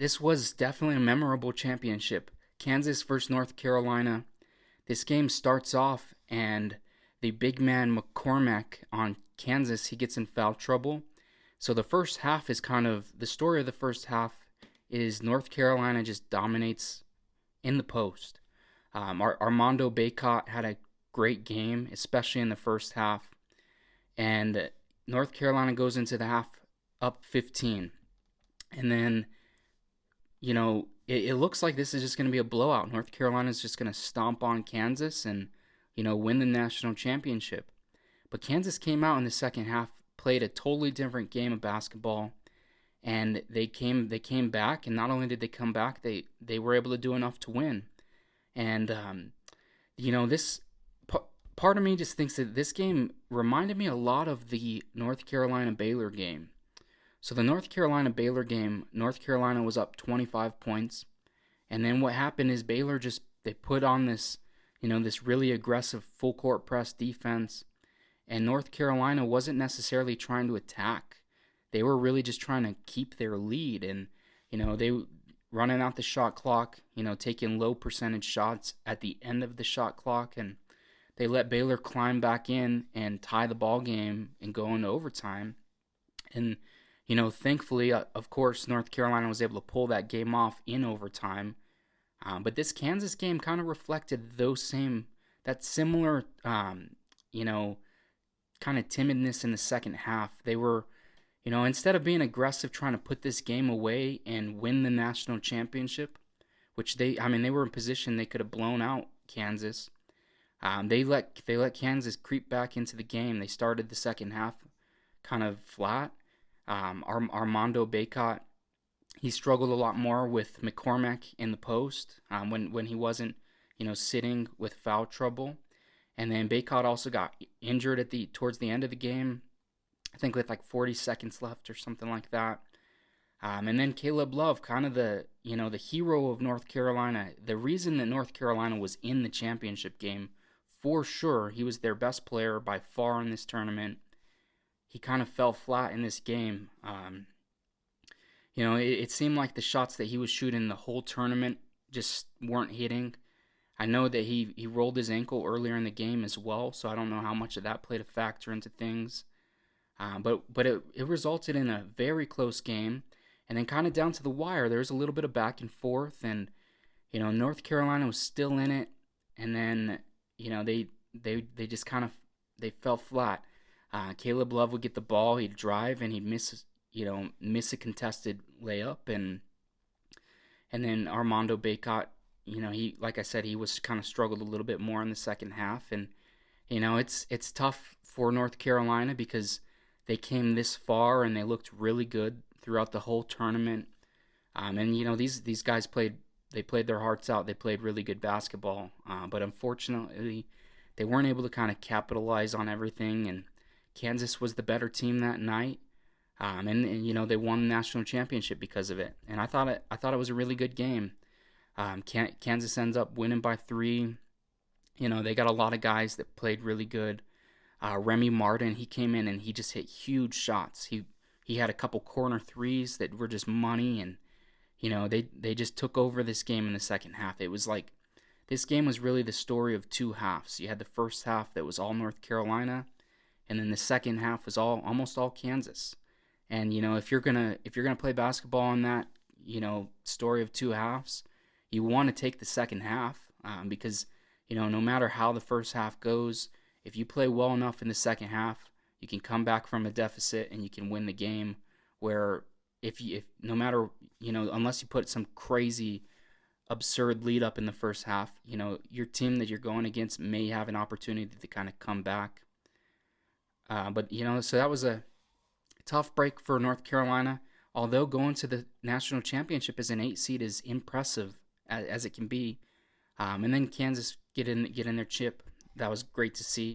This was definitely a memorable championship. Kansas versus North Carolina. This game starts off, and the big man McCormack on Kansas, he gets in foul trouble. So the first half is kind of the story of the first half is North Carolina just dominates in the post. Armando Baycott had a great game, especially in the first half, and North Carolina goes into the half up 15, and then it looks like this is just going to be a blowout. North Carolina is just going to stomp on Kansas and, win the national championship. But Kansas came out in the second half, played a totally different game of basketball, and they came back. And not only did they come back, they were able to do enough to win. And this part of me just thinks that this game reminded me a lot of the North Carolina Baylor game. So the North Carolina Baylor game, North Carolina was up 25 points, and then what happened is Baylor just they put on this really aggressive full court press defense, and North Carolina wasn't necessarily trying to attack. They were really just trying to keep their lead, and they running out the shot clock, taking low percentage shots at the end of the shot clock, and they let Baylor climb back in and tie the ball game and go into overtime. And thankfully, of course, North Carolina was able to pull that game off in overtime. But this Kansas game kind of reflected that similar, kind of timidness in the second half. They were, instead of being aggressive trying to put this game away and win the national championship, which they were in position they could have blown out Kansas. They let Kansas creep back into the game. They started the second half kind of flat. Armando Baycott, he struggled a lot more with McCormack in the post when he wasn't, sitting with foul trouble. And then Baycott also got injured towards the end of the game, I think with like 40 seconds left or something like that. And then Caleb Love, kind of the hero of North Carolina. The reason that North Carolina was in the championship game, for sure, he was their best player by far in this tournament. He kind of fell flat in this game. It seemed like the shots that he was shooting the whole tournament just weren't hitting. I know that he rolled his ankle earlier in the game as well, so I don't know how much of that played a factor into things. But it resulted in a very close game, and then kind of down to the wire. There was a little bit of back and forth, and North Carolina was still in it, and then they just kind of they fell flat. Caleb Love would get the ball, he'd drive, and he'd miss a contested layup, and then Armando Baycott, he, like I said, he was kind of struggled a little bit more in the second half, and it's tough for North Carolina because they came this far and they looked really good throughout the whole tournament, and these guys played their hearts out. They played really good basketball, but unfortunately, they weren't able to kind of capitalize on everything, and Kansas was the better team that night, and they won the national championship because of it. And I thought it was a really good game. Kansas ends up winning by 3. They got a lot of guys that played really good. Remy Martin, he came in and he just hit huge shots. He had a couple corner threes that were just money, and they just took over this game in the second half. It was like this game was really the story of two halves. You had the first half that was all North Carolina, and then the second half was almost all Kansas. And if you're gonna play basketball in that story of two halves, you want to take the second half, because no matter how the first half goes, if you play well enough in the second half, you can come back from a deficit and you can win the game. Where if no matter unless you put some crazy absurd lead up in the first half, your team that you're going against may have an opportunity to kind of come back. But so that was a tough break for North Carolina. Although going to the national championship as an 8 seed is impressive as it can be, and then Kansas get in their chip. That was great to see.